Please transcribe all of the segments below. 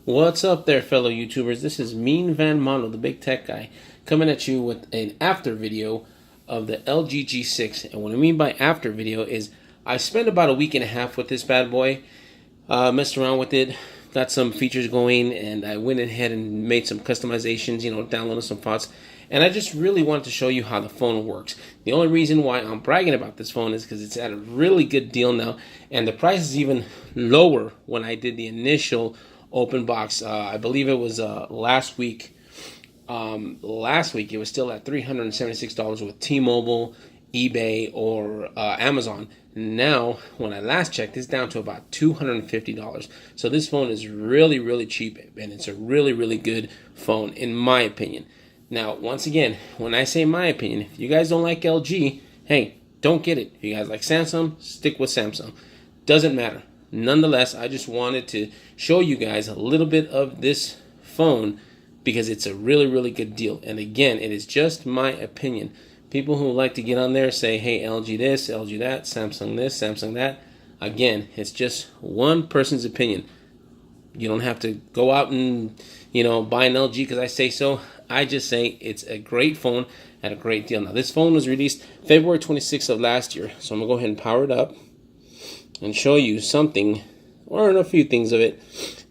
What's up there, fellow YouTubers? This is Mean Van Mono, the big tech guy, coming at you with an after video of the LGG6. And what I mean by after video is I spent about a week and a half with this bad boy, messed around with it, got some features going, and I went ahead and made some customizations, downloaded some fonts. And I just really wanted to show you how the phone works. The only reason why I'm bragging about this phone is because it's at a really good deal now, and the price is even lower when I did the initial open box. I believe it was last week. Last week it was still at $376 with T-Mobile, eBay, or Amazon. Now, when I last checked, it's down to about $250. So this phone is really, really cheap, and it's a really, really good phone in my opinion. Now, once again, when I say my opinion, if you guys don't like LG, hey, don't get it. If you guys like Samsung, stick with Samsung. Doesn't matter. Nonetheless, I just wanted to show you guys a little bit of this phone because it's a really, really good deal. And again, it is just my opinion. People who like to get on there say, hey, LG this, LG that, Samsung this, Samsung that. Again, it's just one person's opinion. You don't have to go out and, buy an LG because I say so. I just say it's a great phone at a great deal. Now, this phone was released February 26th of last year. So I'm going to go ahead and power it up and show you something, or a few things of it.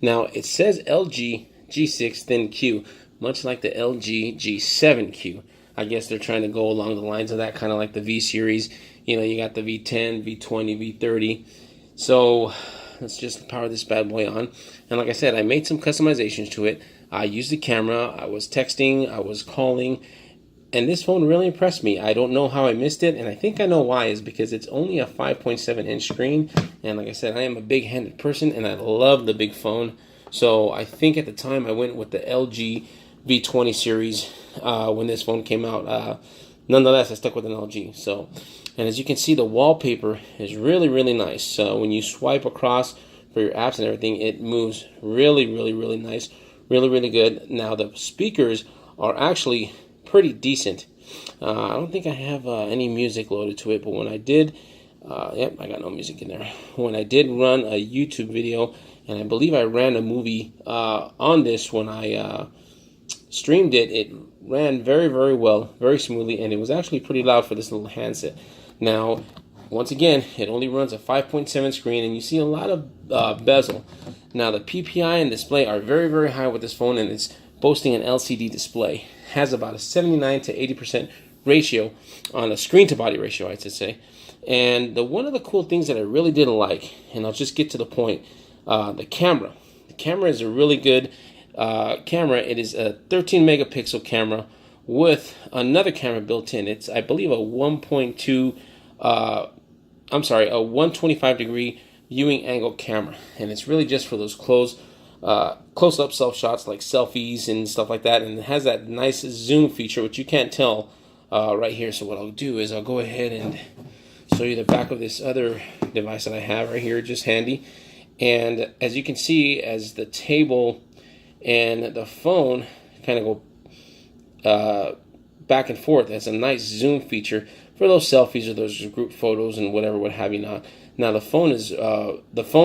Now, it says LGG6 Thin Q, much like the LGG7Q. I guess they're trying to go along the lines of that, kind of like the V series. You got the V10, V20, V30. So let's just power this bad boy on. And like I said, I made some customizations to it. I used the camera, I was texting, I was calling, and this phone really impressed me. I don't know how I missed it, and I think I know why. Is because it's only a 5.7-inch screen, and like I said, I am a big-handed person, and I love the big phone. So I think at the time I went with the LG V20 series when this phone came out. Nonetheless, I stuck with an LG. So, and as you can see, the wallpaper is really, really nice. So when you swipe across for your apps and everything, it moves really, really, really nice. Really, really good. Now, the speakers are actually pretty decent. I don't think I have any music loaded to it, but when I did, yep, I got no music in there. When I did run a YouTube video, and I believe I ran a movie on this when I streamed it, it ran very, very well, very smoothly, and it was actually pretty loud for this little handset. Now, once again, it only runs a 5.7 screen, and you see a lot of bezel. Now, the PPI and display are very, very high with this phone, and it's boasting an LCD display. Has about a 79 to 80% ratio on a screen-to-body ratio, I should say. And one of the cool things that I really didn't like, and I'll just get to the point, the camera. The camera is a really good camera. It is a 13-megapixel camera with another camera built in. It's, I believe, a 125-degree viewing angle camera, and it's really just for those close-up self shots like selfies and stuff like that, and it has that nice zoom feature, which you can't tell right here. So what I'll do is I'll go ahead and show you the back of this other device that I have right here, just handy. And as you can see, as the table and the phone kind of go back and forth, that's a nice zoom feature for those selfies or those group photos and whatever, what have you not. Now the phone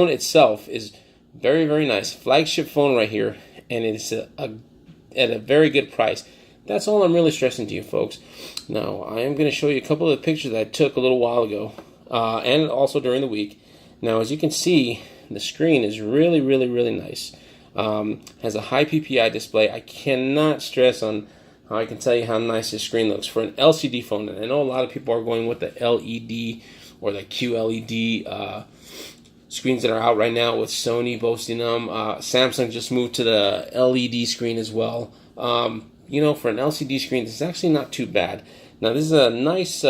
itself is very, very nice. Flagship phone right here, and it's at a very good price. That's all I'm really stressing to you folks. Now I am going to show you a couple of pictures that I took a little while ago, and also during the week. Now, as you can see, the screen is really, really, really nice. Has a high PPI display. I cannot stress on how I can tell you how nice this screen looks for an LCD phone. And I know a lot of people are going with the LED or the QLED screens that are out right now, with Sony boasting them. Samsung just moved to the LED screen as well. For an LCD screen, this is actually not too bad. Now, this is a nice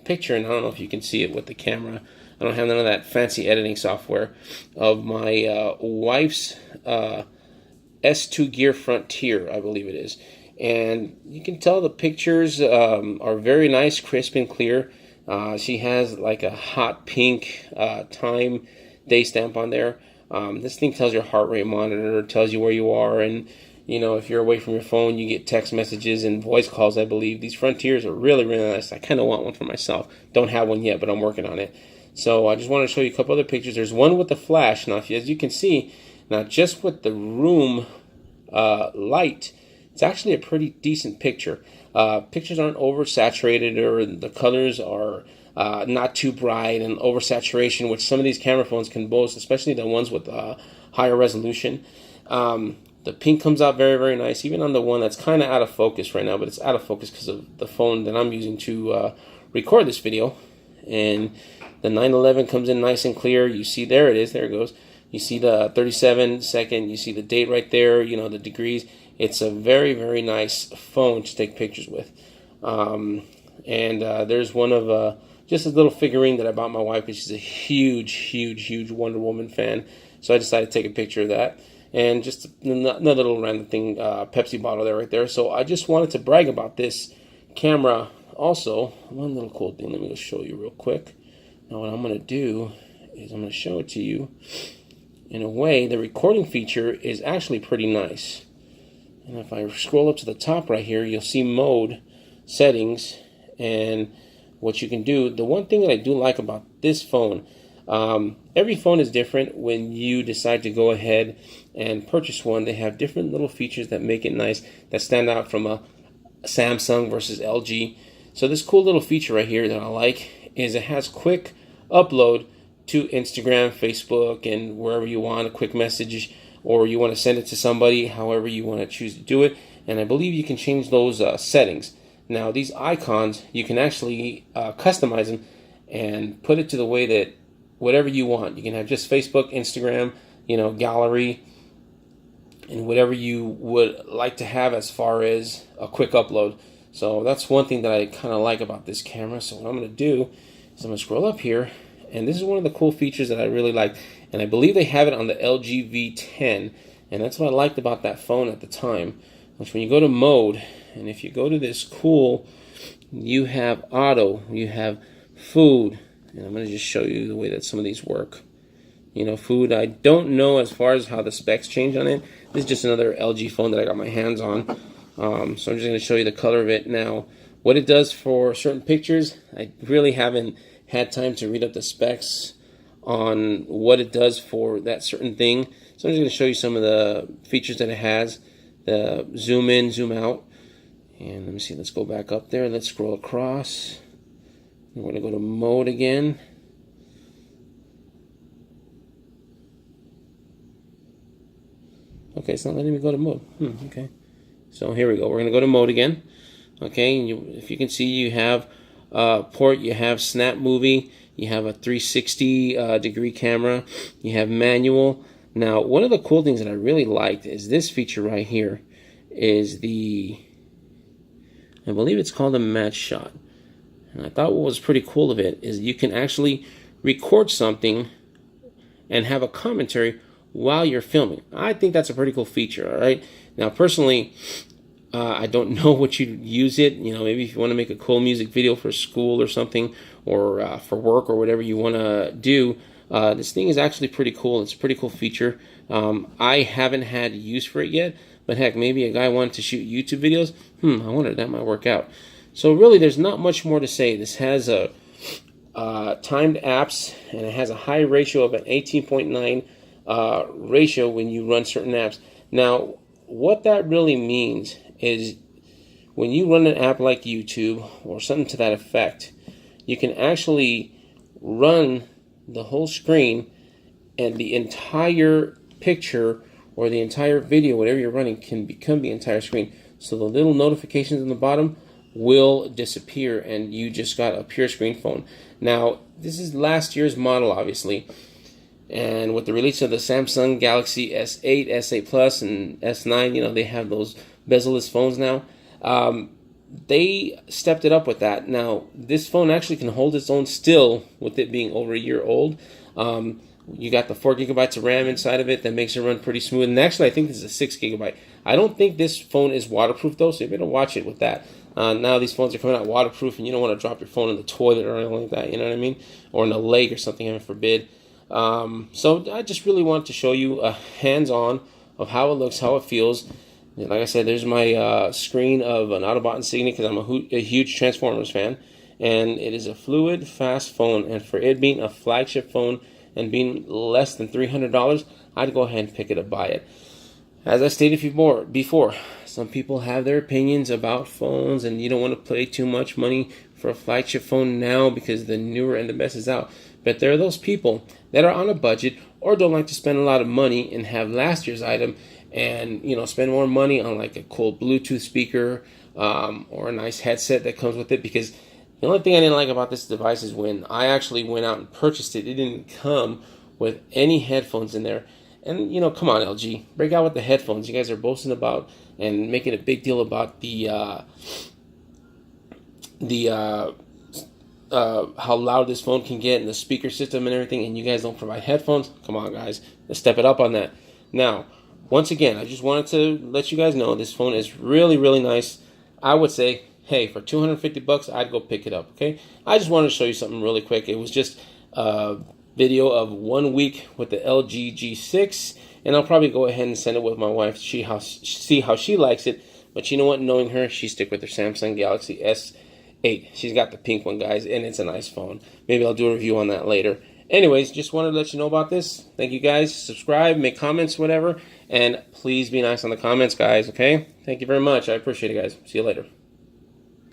picture, and I don't know if you can see it with the camera. I don't have none of that fancy editing software, of my wife's S2 Gear Frontier, I believe it is. And you can tell the pictures are very nice, crisp and clear. She has like a hot pink time day stamp on there. This thing tells your heart rate monitor, tells you where you are, and if you're away from your phone, you get text messages and voice calls, I believe. These Frontiers are really, really nice. I kind of want one for myself. Don't have one yet, but I'm working on it. So I just want to show you a couple other pictures. There's one with the flash. Now, as you can see, Now, just with the room light, it's actually a pretty decent picture. Pictures aren't oversaturated, or the colors are not too bright and oversaturation, which some of these camera phones can boast, especially the ones with higher resolution. The pink comes out very, very nice, even on the one that's kind of out of focus right now, but it's out of focus because of the phone that I'm using to record this video. And the 9/11 comes in nice and clear. You see, there it is, there it goes. You see the 37-second, you see the date right there, you know, the degrees. It's a very, very nice phone to take pictures with. There's one of just a little figurine that I bought my wife, because she's a huge, huge, huge Wonder Woman fan. So I decided to take a picture of that. And just another little random thing, Pepsi bottle there right there. So I just wanted to brag about this camera also. One little cool thing, let me just show you real quick. Now what I'm going to do is I'm going to show it to you. In a way, the recording feature is actually pretty nice. And if I scroll up to the top right here, you'll see mode, settings, and what you can do. The one thing that I do like about this phone, every phone is different. When you decide to go ahead and purchase one, they have different little features that make it nice, that stand out from a Samsung versus LG. So this cool little feature right here that I like is it has quick upload to Instagram, Facebook, and wherever you want, a quick message, or you want to send it to somebody, however you want to choose to do it. And I believe you can change those settings. Now these icons, you can actually customize them and put it to the way that whatever you want. You can have just Facebook, Instagram, you know, gallery, and whatever you would like to have as far as a quick upload. So that's one thing that I kind of like about this camera. So what I'm going to do is I'm going to scroll up here, and this is one of the cool features that I really like, and I believe they have it on the LG V10, and that's what I liked about that phone at the time. Which when you go to mode, and if you go to this cool, you have auto, you have food, and I'm going to just show you the way that some of these work. You know, food, I don't know as far as how the specs change on it. This is just another LG phone that I got my hands on. So I'm just going to show you the color of it. Now, what it does for certain pictures, I really haven't had time to read up the specs on what it does for that certain thing. So I'm just going to show you some of the features that it has. The zoom in, zoom out. And let me see, let's go back up there. Let's scroll across. We're going to go to mode again. Okay, it's not letting me go to mode. Okay. So here we go. We're going to go to mode again. Okay, and if you can see, you have port, you have snap movie, you have a 360 degree camera, you have manual. Now, one of the cool things that I really liked is this feature right here is I believe it's called a match shot. And I thought what was pretty cool of it is you can actually record something and have a commentary while you're filming. I think that's a pretty cool feature, all right? Now, personally, I don't know what you use it. You know, maybe if you want to make a cool music video for school or something, or for work or whatever you want to do, this thing is actually pretty cool. It's a pretty cool feature. I haven't had use for it yet, but heck, maybe a guy wanted to shoot YouTube videos. I wonder if that might work out. So really, there's not much more to say. This has a timed apps, and it has a high ratio of an 18.9 ratio when you run certain apps. Now, what that really means is when you run an app like YouTube or something to that effect, you can actually run the whole screen, and the entire picture or the entire video, whatever you're running, can become the entire screen. So the little notifications on the bottom will disappear, and you just got a pure screen phone. Now, this is last year's model, obviously, and with the release of the Samsung Galaxy S8, S8 Plus, and S9, you know, they have those bezel-less phones now. They stepped it up with that. Now, this phone actually can hold its own still with it being over a year old. You got the 4 gigabytes of RAM inside of it that makes it run pretty smooth. And actually, I think this is a 6 gigabyte. I don't think this phone is waterproof, though, so you better watch it with that. Now these phones are coming out waterproof, and you don't want to drop your phone in the toilet or anything like that, you know what I mean? Or in the lake or something, heaven forbid. So I just really wanted to show you a hands-on of how it looks, how it feels. And like I said, there's my screen of an Autobot Insignia because I'm a huge Transformers fan. And it is a fluid, fast phone. And for it being a flagship phone and being less than $300, I'd go ahead and pick it up, buy it. As I stated before, some people have their opinions about phones, and you don't want to pay too much money for a flagship phone now because the newer and the best is out. But there are those people that are on a budget or don't like to spend a lot of money and have last year's item, and spend more money on like a cool Bluetooth speaker or a nice headset that comes with it. Because the only thing I didn't like about this device is when I actually went out and purchased it, it didn't come with any headphones in there. And come on, LG, break out with the headphones. You guys are boasting about and making a big deal about how loud this phone can get and the speaker system and everything, and you guys don't provide headphones. Come on, guys, let's step it up on that. Now, once again, I just wanted to let you guys know this phone is really, really nice. I would say, hey, for $250, I'd go pick it up. Okay, I just wanted to show you something really quick. It was just video of 1 week with the LGG6, and I'll probably go ahead and send it with my wife to see how she likes it. But you know what, knowing her, she stick with her Samsung Galaxy S8. She's got the pink one, guys, and it's a nice phone. Maybe I'll do a review on that later. Anyways, just wanted to let you know about this. Thank you, guys. Subscribe, make comments, whatever, and please be nice on the comments, guys, okay? Thank you very much. I appreciate it, guys. See you later.